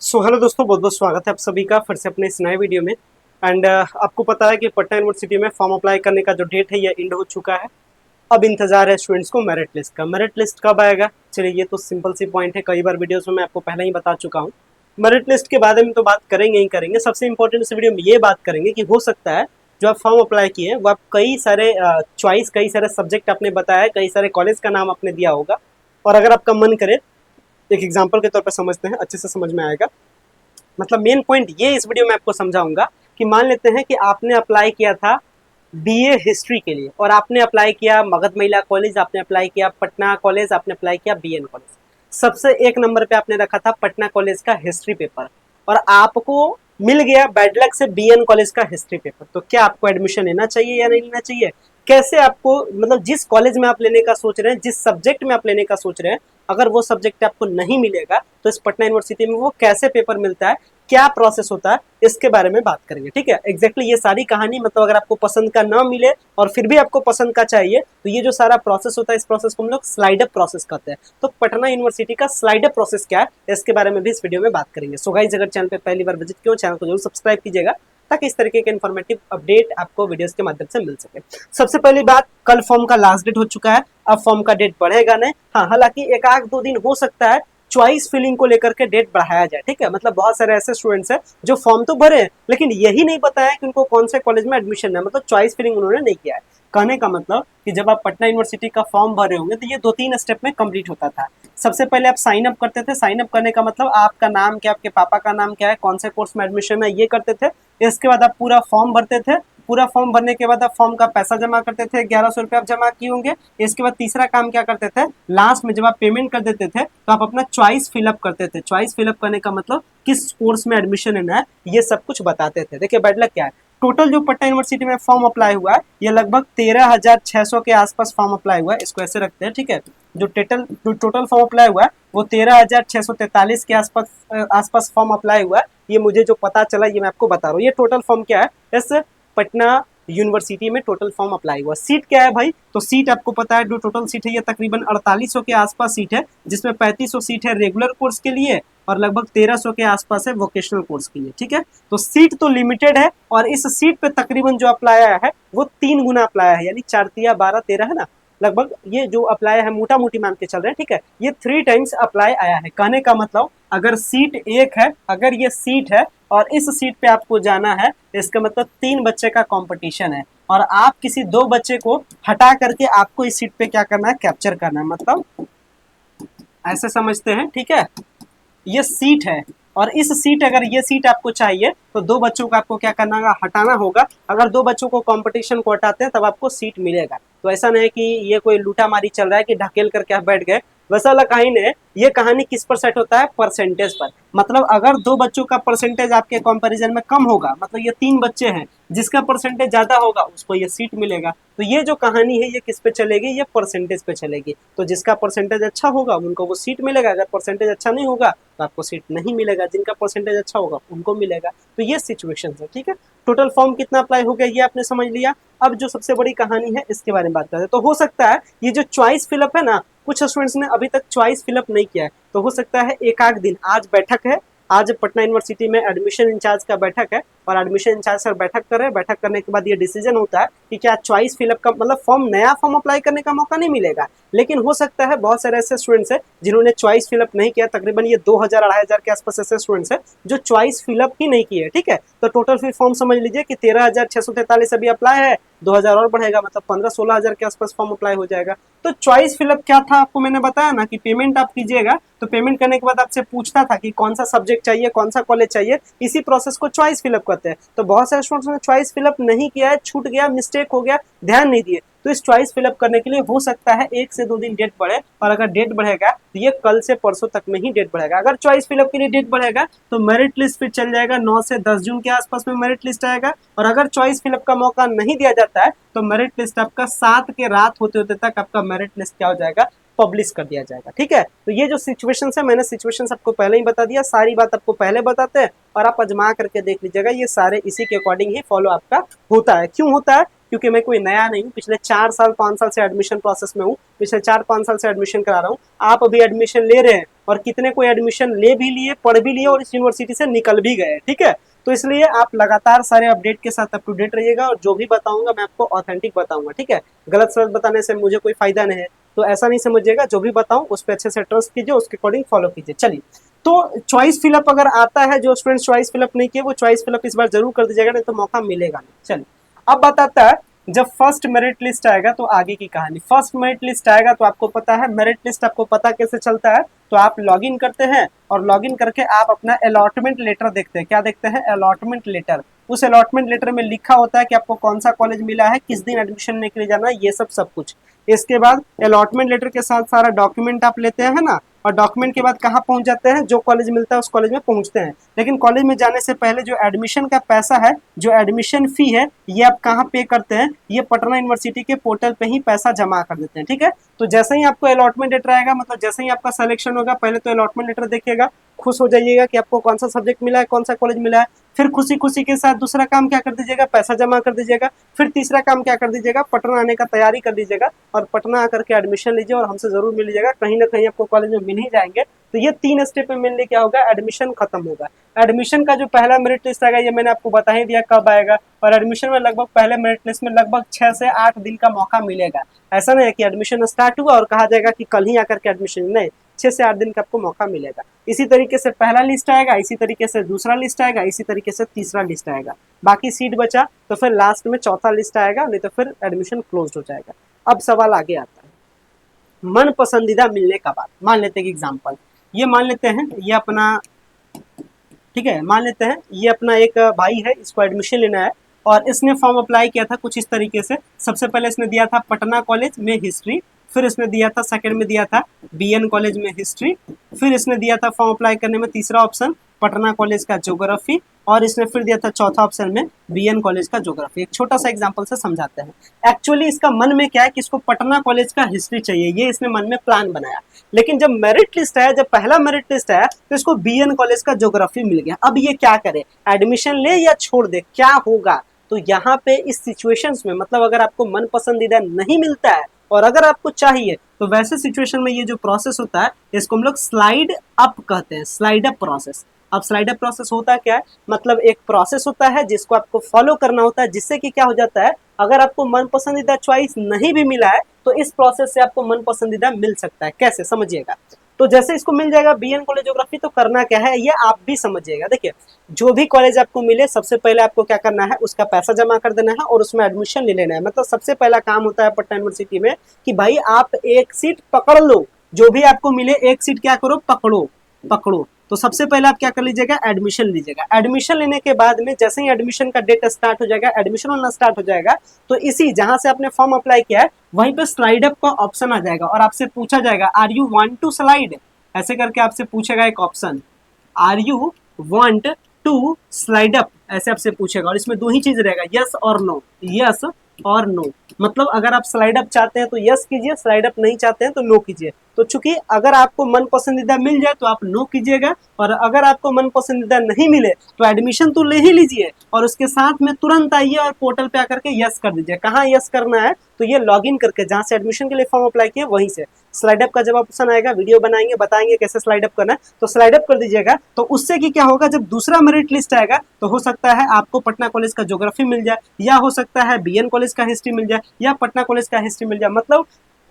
Hello दोस्तों, बहुत बहुत स्वागत है आप सभी का फिर से अपने इस नए वीडियो में। एंड आपको पता है कि पटना यूनिवर्सिटी में फॉर्म अप्लाई करने का जो डेट है ये एंड हो चुका है। अब इंतजार है स्टूडेंट्स को मेरिट लिस्ट का। मेरिट लिस्ट कब आएगा? चलिए, ये तो सिंपल सी पॉइंट है, कई बार वीडियोस में मैं आपको पहले ही बता चुका हूँ। मेरिट लिस्ट के बारे में तो बात करेंगे ही करेंगे। सबसे इंपॉर्टेंट इस वीडियो में ये बात करेंगे कि हो सकता है जो आप फॉर्म अप्लाई किए वो आप कई सारे चॉइस, कई सारे सब्जेक्ट आपने बताया है, कई सारे कॉलेज का नाम आपने दिया होगा। और अगर आपका मन करे, एक एग्जाम्पल के तौर पर समझते हैं, अच्छे से समझ में आएगा। मतलब मेन पॉइंट ये इस वीडियो में आपको समझाऊंगा कि मान लेते हैं कि आपने अप्लाई किया था बीए हिस्ट्री के लिए और आपने अप्लाई किया मगध महिला कॉलेज, आपने अप्लाई किया पटना कॉलेज, आपने अप्लाई किया बीएन कॉलेज। सबसे एक नंबर पे आपने रखा था पटना कॉलेज का हिस्ट्री पेपर और आपको मिल गया बैड लक से बीएन कॉलेज का हिस्ट्री पेपर। तो क्या आपको एडमिशन लेना चाहिए या नहीं लेना चाहिए? कैसे आपको, मतलब जिस कॉलेज में आप लेने का सोच रहे हैं, जिस सब्जेक्ट में आप लेने का सोच रहे हैं, अगर वो सब्जेक्ट आपको नहीं मिलेगा तो इस पटना यूनिवर्सिटी में वो कैसे पेपर मिलता है, क्या प्रोसेस होता है, इसके बारे में बात करेंगे। ठीक है, एग्जैक्टली ये सारी कहानी, मतलब अगर आपको पसंद का ना मिले और फिर भी आपको पसंद का चाहिए तो ये जो सारा प्रोसेस होता है, इस प्रोसेस को हम लोग स्लाइड अप प्रोसेस कहते हैं। तो पटना यूनिवर्सिटी का स्लाइड अप प्रोसेस क्या है, इसके बारे में भी इस वीडियो में बात करेंगे। सो गाइस, अगर चैनल पे पहली बार विजिट किया, चैनल को जरूर सब्सक्राइब कीजिएगा ताकि इस तरीके के इन्फॉर्मेटिव अपडेट आपको वीडियोस के माध्यम से मिल सके। सबसे पहली बात, कल फॉर्म का लास्ट डेट हो चुका है, अब फॉर्म का डेट बढ़ेगा नहीं। हाँ, हालांकि एक आध दो दिन हो सकता है चॉइस फिलिंग को लेकर के डेट बढ़ाया जाए। ठीक है, मतलब बहुत सारे ऐसे स्टूडेंट्स हैं जो फॉर्म तो भरे लेकिन यही नहीं बताया कि उनको कौन से कॉलेज में एडमिशन है, मतलब चॉइस फिलिंग उन्होंने नहीं किया है। कहने का मतलब कि जब आप पटना यूनिवर्सिटी का फॉर्म भरे होंगे तो ये 2-3 स्टेप में कंप्लीट होता था। सबसे पहले आप साइन अप करते थे। साइन अप करने का मतलब आपका नाम क्या, आपके पापा का नाम क्या है, कौन से कोर्स में एडमिशन है, ये करते थे। इसके बाद आप पूरा फॉर्म भरते थे। पूरा फॉर्म भरने के बाद आप फॉर्म का पैसा जमा करते थे, 1100 रुपये आप जमा किए होंगे। इसके बाद तीसरा काम क्या करते थे, लास्ट में जब आप पेमेंट कर देते थे तो आप अपना चॉइस फिलअप करते थे। चॉइस फिलअप करने का मतलब किस कोर्स में एडमिशन लेना है, ये सब कुछ बताते थे। देखिए बैड लक क्या है, टोटल जो पटना यूनिवर्सिटी में फॉर्म अप्लाई हुआ है ये लगभग 13,600 के आसपास फॉर्म अप्लाई हुआ है। इसको ऐसे रखते हैं, ठीक है। जो टोटल फॉर्म अप्लाई हुआ है वो 13,643 के आसपास फॉर्म अप्लाई हुआ है। ये मुझे जो पता चला ये मैं आपको बता रहा हूँ। ये टोटल फॉर्म क्या है, इस पटना यूनिवर्सिटी में टोटल फॉर्म अप्लाई हुआ। सीट क्या है भाई, तो सीट आपको पता है जो टोटल सीट है ये तकरीबन 4800 के आसपास सीट है, जिसमें 3500 सीट है रेगुलर कोर्स के लिए और लगभग 1300 के आसपास है वोकेशनल कोर्स के लिए। ठीक है, तो सीट तो लिमिटेड है और इस सीट पे तकरीबन जो अप्लाई आया है वो 3 गुना अप्लाई है, यानी 4 तिया 12 13 है ना, लगभग ये जो अप्लाई है मोटा मोटी मान के चल रहे हैं। ठीक है, ये 3 टाइम्स अप्लाई आया है। कहने का मतलब अगर सीट एक है, अगर ये सीट है और इस सीट पे आपको जाना है, इसका मतलब 3 बच्चे का कंपटीशन है और आप किसी 2 बच्चे को हटा करके आपको इस सीट पे क्या करना है, कैप्चर करना है। मतलब ऐसे समझते हैं, ठीक है। ये सीट है और इस सीट, अगर ये सीट आपको चाहिए तो 2 बच्चों को आपको क्या करना होगा, हटाना होगा। अगर 2 बच्चों को कंपटीशन को हटाते हैं तब आपको सीट मिलेगा। तो ऐसा नहीं कि ये कोई लूटामारी चल रहा है कि ढकेल करके आप बैठ गए, वैसा वाला कहानी है। ये कहानी किस पर सेट होता है, परसेंटेज पर। मतलब अगर 2 बच्चों का परसेंटेज आपके कंपैरिजन में कम होगा, मतलब ये 3 बच्चे हैं, जिसका परसेंटेज ज्यादा होगा उसको ये सीट मिलेगा। तो ये जो कहानी है ये किस पे चलेगी, ये परसेंटेज पे चलेगी। तो जिसका परसेंटेज अच्छा होगा उनको वो सीट मिलेगा, अगर परसेंटेज अच्छा नहीं होगा तो आपको सीट नहीं मिलेगा, जिनका परसेंटेज अच्छा होगा उनको मिलेगा। तो ये सिचुएशन है, ठीक है। टोटल फॉर्म कितना अप्लाई हो गया ये आपने समझ लिया। अब जो सबसे बड़ी कहानी है इसके बारे में बात करते हैं। तो हो सकता है ये जो चॉइस फिलअप है ना, कुछ स्टूडेंट्स ने अभी तक चॉइस फिलअप नहीं किया है, तो हो सकता है एक आध दिन, आज बैठक है, आज पटना यूनिवर्सिटी में एडमिशन इंचार्ज का बैठक है और एडमिशन इंचार्ज सर बैठक कर रहे हैं। बैठक करने के बाद ये डिसीजन होता है कि क्या चॉइस फिलअप का मतलब फॉर्म, नया फॉर्म अप्लाई करने का मौका नहीं मिलेगा। लेकिन हो सकता है बहुत सारे ऐसे स्टूडेंट्स हैं जिन्होंने चॉइस फिलअप नहीं किया, तकरीबन ये 2000-2500 के आसपास ऐसे स्टूडेंट्स हैं जो चॉइस फिलअप ही नहीं किए। ठीक है, तो टोटल फिर फॉर्म समझ लीजिए कि 13,643 अभी अप्लाई है, 2000 और बढ़ेगा, मतलब 15-16 हजार के आसपास फॉर्म अप्लाई हो जाएगा। तो चॉइस फिलअप क्या था, आपको मैंने बताया ना कि पेमेंट आप कीजिएगा तो पेमेंट करने के बाद आपसे पूछता था कि कौन सा सब्जेक्ट चाहिए, कौन सा कॉलेज चाहिए, इसी प्रोसेस को चॉइस फिलअप करते हैं। तो बहुत सारे स्टूडेंट्स ने चॉइस फिलअप नहीं किया है, छूट गया, मिस्टेक हो गया, ध्यान नहीं दिए। तो इस चॉइस फिलअप करने के लिए हो सकता है 1 से 2 दिन डेट बढ़े, और अगर डेट बढ़ेगा तो ये कल से परसों तक में ही डेट बढ़ेगा। अगर चॉइस फिलअप के लिए डेट बढ़ेगा तो मेरिट लिस्ट फिर चल जाएगा, 9 से 10 जून के आसपास में मेरिट लिस्ट आएगा। और अगर चॉइस फिलअप का मौका नहीं दिया जाता है तो मेरिट लिस्ट आपका 7 के रात होते होते तक आपका मेरिट लिस्ट क्या हो जाएगा, पब्लिश कर दिया जाएगा। ठीक है, तो ये जो सिचुएशन है, मैंने सिचुएशन आपको पहले ही बता दिया, सारी बात आपको पहले बताते हैं और आप अजमा करके देख लीजिएगा, ये सारे इसी के अकॉर्डिंग ही फॉलो आपका होता है। क्यों होता है, क्योंकि मैं कोई नया नहीं हूँ, पिछले 4 साल 5 साल से एडमिशन प्रोसेस में हूँ, पिछले 4-5 साल से एडमिशन करा रहा हूँ। आप अभी एडमिशन ले रहे हैं और कितने को एडमिशन ले भी लिए, पढ़ भी लिए और इस यूनिवर्सिटी से निकल भी गए। ठीक है, तो इसलिए आप लगातार सारे अपडेट के साथ अप टू डेट रहिएगा और जो भी बताऊंगा मैं आपको ऑथेंटिक बताऊंगा। ठीक है, गलत सलत बताने से मुझे कोई फायदा नहीं है, तो ऐसा नहीं समझिएगा, जो भी बताऊं उस पर अच्छे से ट्रस्ट कीजिए, उसके अकॉर्डिंग फॉलो कीजिए। चलिए, तो चॉइस फिलअप अगर आता है, जो स्टूडेंट्स चॉइस फिलअप नहीं किए वो चॉइस फिलअप इस बार जरूर कर दीजिएगा, नहीं तो मौका मिलेगा नहीं। चलिए, अब बताता है जब फर्स्ट मेरिट लिस्ट आएगा तो आगे की कहानी। फर्स्ट मेरिट लिस्ट आएगा तो आपको पता है मेरिट लिस्ट आपको पता कैसे चलता है, तो आप लॉगिन करते हैं और लॉगिन करके आप अपना अलॉटमेंट लेटर देखते हैं। क्या देखते हैं? Allotment letter. उस अलॉटमेंट लेटर में लिखा होता है कि आपको कौन सा कॉलेज मिला है, किस दिन एडमिशन लेने के लिए जाना है, ये सब कुछ। इसके बाद अलॉटमेंट लेटर के साथ सारा डॉक्यूमेंट आप लेते हैं ना, और डॉक्यूमेंट के बाद कहाँ पहुंच जाते हैं? जो कॉलेज मिलता है उस कॉलेज में पहुंचते हैं। लेकिन कॉलेज में जाने से पहले जो एडमिशन का पैसा है, जो एडमिशन फी है, ये आप कहाँ पे करते हैं? ये पटना यूनिवर्सिटी के पोर्टल पे ही पैसा जमा कर देते हैं। ठीक है, तो जैसे ही आपको अलॉटमेंट लेटर आएगा, मतलब जैसे ही आपका सिलेक्शन होगा, पहले तो अलॉटमेंट लेटर देखिएगा, खुश हो जाइएगा कि आपको कौन सा सब्जेक्ट मिला है, कौन सा कॉलेज मिला है। फिर खुशी खुशी के साथ दूसरा काम क्या कर दीजिएगा? पैसा जमा कर दीजिएगा। फिर तीसरा काम क्या कर दीजिएगा? पटना आने का तैयारी कर दीजिएगा और पटना आकर के एडमिशन लीजिए और हमसे जरूर मिल लीजिएगा, कहीं ना कहीं आपको कॉलेज में मिल ही जाएंगे। तो ये 3 स्टेप में मेनली क्या होगा? एडमिशन खत्म होगा। एडमिशन का जो पहला मेरिट लिस्ट आएगा ये मैंने आपको बता ही दिया कब आएगा, और एडमिशन में लगभग पहले मेरिट लिस्ट में लगभग 6 से 8 दिन का मौका मिलेगा। ऐसा नहीं है कि एडमिशन स्टार्ट हुआ और कहा जाएगा कि कल ही आकर के एडमिशन, नहीं, 6 से 8 दिन का आपको मौका मिलेगा। इसी तरीके से पहला लिस्ट आएगा, इसी तरीके से दूसरा लिस्ट आएगा, इसी तरीके से तीसरा लिस्ट आएगा। बाकी सीट बचा तो फिर लास्ट में चौथा लिस्ट आएगा, नहीं तो फिर एडमिशन क्लोज हो जाएगा। अब सवाल आगे आता है, मन पसंदीदा मिलने का बाद। मान लेते हैं कि एग्जाम्पल, ये मान लेते हैं ये अपना, ठीक है, मान लेते हैं ये अपना एक भाई है, इसको एडमिशन लेना है और इसने फॉर्म अप्लाई किया था कुछ इस तरीके से। सबसे पहले इसने दिया था पटना कॉलेज में हिस्ट्री, फिर इसने दिया था सेकंड में दिया था बीएन कॉलेज में हिस्ट्री, फिर इसने दिया था फॉर्म अप्लाई करने में तीसरा ऑप्शन पटना कॉलेज का ज्योग्राफी, और इसने फिर दिया था चौथा ऑप्शन में बीएन कॉलेज का ज्योग्राफी। एक छोटा सा एग्जांपल से समझाते हैं। एक्चुअली इसका मन में क्या है कि इसको पटना कॉलेज का हिस्ट्री चाहिए, ये इसने मन में प्लान बनाया। लेकिन जब मेरिट लिस्ट आया, जब पहला मेरिट लिस्ट आया, तो इसको बीएन कॉलेज का ज्योग्राफी मिल गया। अब ये क्या करे? एडमिशन ले या छोड़ दे, क्या होगा? तो यहाँ पे इस सिचुएशंस में, मतलब अगर आपको मन पसंदीदा नहीं मिलता है और अगर आपको चाहिए, तो वैसे सिचुएशन में ये जो प्रोसेस होता है इसको हम लोग स्लाइड अप कहते हैं, स्लाइड अप प्रोसेस। अब स्लाइड अप प्रोसेस होता क्या है? मतलब एक प्रोसेस होता है जिसको आपको फॉलो करना होता है, जिससे कि क्या हो जाता है, अगर आपको मन पसंदीदा चॉइस नहीं भी मिला है तो इस प्रोसेस से आपको मन पसंदीदा मिल सकता है। कैसे? समझिएगा। तो जैसे इसको मिल जाएगा बीएन कॉलेज ज्योग्राफी, तो करना क्या है ये आप भी समझिएगा। देखिए, जो भी कॉलेज आपको मिले सबसे पहले आपको क्या करना है, उसका पैसा जमा कर देना है और उसमें एडमिशन ले लेना है। मतलब सबसे पहला काम होता है पटना यूनिवर्सिटी में कि भाई आप एक सीट पकड़ लो, जो भी आपको मिले एक सीट क्या करो, पकड़ो पकड़ो। तो सबसे पहले आप क्या कर लीजिएगा? एडमिशन लीजिएगा। एडमिशन लेने के बाद में जैसे ही एडमिशन का डेट स्टार्ट हो जाएगा, एडमिशन होना स्टार्ट हो जाएगा, तो इसी जहां से आपने फॉर्म अप्लाई किया है वहीं पे स्लाइड अप का ऑप्शन आ जाएगा और आपसे पूछा जाएगा are you want to slide, ऐसे करके आपसे पूछेगा एक option, are you want to slide up, ऐसे आपसे पूछेगा। और इसमें 2 ही चीज रहेगा, यस और नो, यस और नो। मतलब अगर आप स्लाइड अप चाहते हैं तो यस कीजिए, स्लाइड अप नहीं चाहते हैं तो नो कीजिए। तो चूंकि अगर आपको मन पसंदीदा मिल जाए तो आप नो कीजिएगा, और अगर आपको मन पसंदीदा नहीं मिले तो एडमिशन तो ले ही लीजिए और उसके साथ में तुरंत आइए और पोर्टल पे आकर के यस कर दीजिए। कहाँ यस करना है? तो ये लॉगिन करके जहां से एडमिशन के लिए फॉर्म अप्लाई किए वहीं से स्लाइड अप का जब ऑप्शन आएगा, वीडियो बनाएंगे, बताएंगे कैसे स्लाइड अप करना है, तो स्लाइड अप कर दीजिएगा। तो उससे कि क्या होगा, जब दूसरा मेरिट लिस्ट आएगा तो हो सकता है आपको पटना कॉलेज का ज्योग्राफी मिल जाए, या हो सकता है बीएन कॉलेज का हिस्ट्री मिल जाए, या पटना कॉलेज का हिस्ट्री मिल जाए। मतलब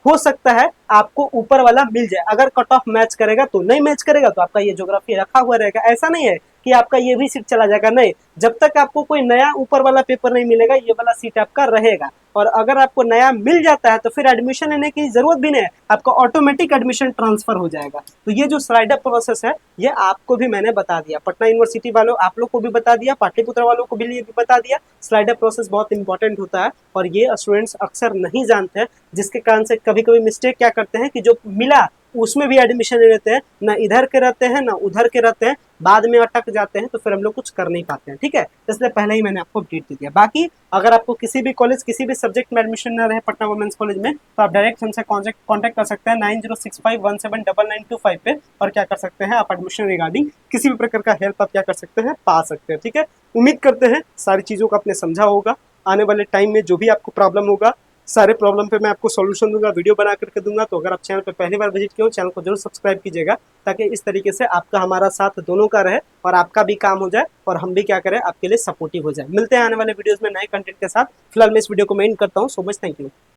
हो सकता है आपको ऊपर वाला मिल जाए। अगर कट ऑफ मैच करेगा तो नहीं मैच करेगा तो आपका ये ज्योग्राफी रखा हुआ रहेगा। ऐसा नहीं है कि आपका ये भी सीट चला जाएगा, नहीं, जब तक आपको कोई नया ऊपर वाला पेपर नहीं मिलेगा ये वाला सीट आपका रहेगा। और अगर आपको नया मिल जाता है तो फिर एडमिशन लेने की जरूरत भी नहीं है, आपका ऑटोमेटिक एडमिशन ट्रांसफर हो जाएगा। तो ये जो स्लाइड अप प्रोसेस है ये आपको भी मैंने बता दिया, पटना यूनिवर्सिटी वालों आप लोग को भी बता दिया, पाटलिपुत्र वालों को भी बता दिया। स्लाइड अप प्रोसेस बहुत इंपॉर्टेंट होता है और ये स्टूडेंट्स अक्सर नहीं जानते हैं, जिसके कारण से कभी कभी मिस्टेक क्या करते हैं कि जो मिला उसमें भी एडमिशन ले लेते हैं, ना इधर के रहते हैं ना उधर के रहते हैं, बाद में अटक जाते हैं, तो फिर हम लोग कुछ कर नहीं पाते हैं। ठीक है, इसलिए पहले ही मैंने आपको अपडेट दे दिया। बाकी अगर आपको किसी भी कॉलेज किसी भी सब्जेक्ट में एडमिशन न रहे पटना वुमेन्स कॉलेज में, तो आप डायरेक्ट हमसे कॉन्टैक्ट कर सकते हैं 9065179925 पे, और क्या कर सकते हैं आप एडमिशन रिगार्डिंग किसी भी प्रकार का हेल्प आप क्या कर सकते हैं, पा सकते हैं। ठीक है, उम्मीद करते हैं सारी चीज़ों को आपने समझा होगा। आने वाले टाइम में जो भी आपको प्रॉब्लम होगा सारे प्रॉब्लम पे मैं आपको सॉल्यूशन दूंगा, वीडियो बना करके दूंगा। तो अगर आप चैनल पे पहली बार विजिट किए हो, चैनल को जरूर सब्सक्राइब कीजिएगा, ताकि इस तरीके से आपका हमारा साथ दोनों का रहे और आपका भी काम हो जाए और हम भी क्या करें, आपके लिए सपोर्टिव हो जाए। मिलते हैं आने वाले वीडियोस में नए कंटेंट के साथ। फिलहाल मैं इस वीडियो को मैं एंड करता हूँ। So much, thank you.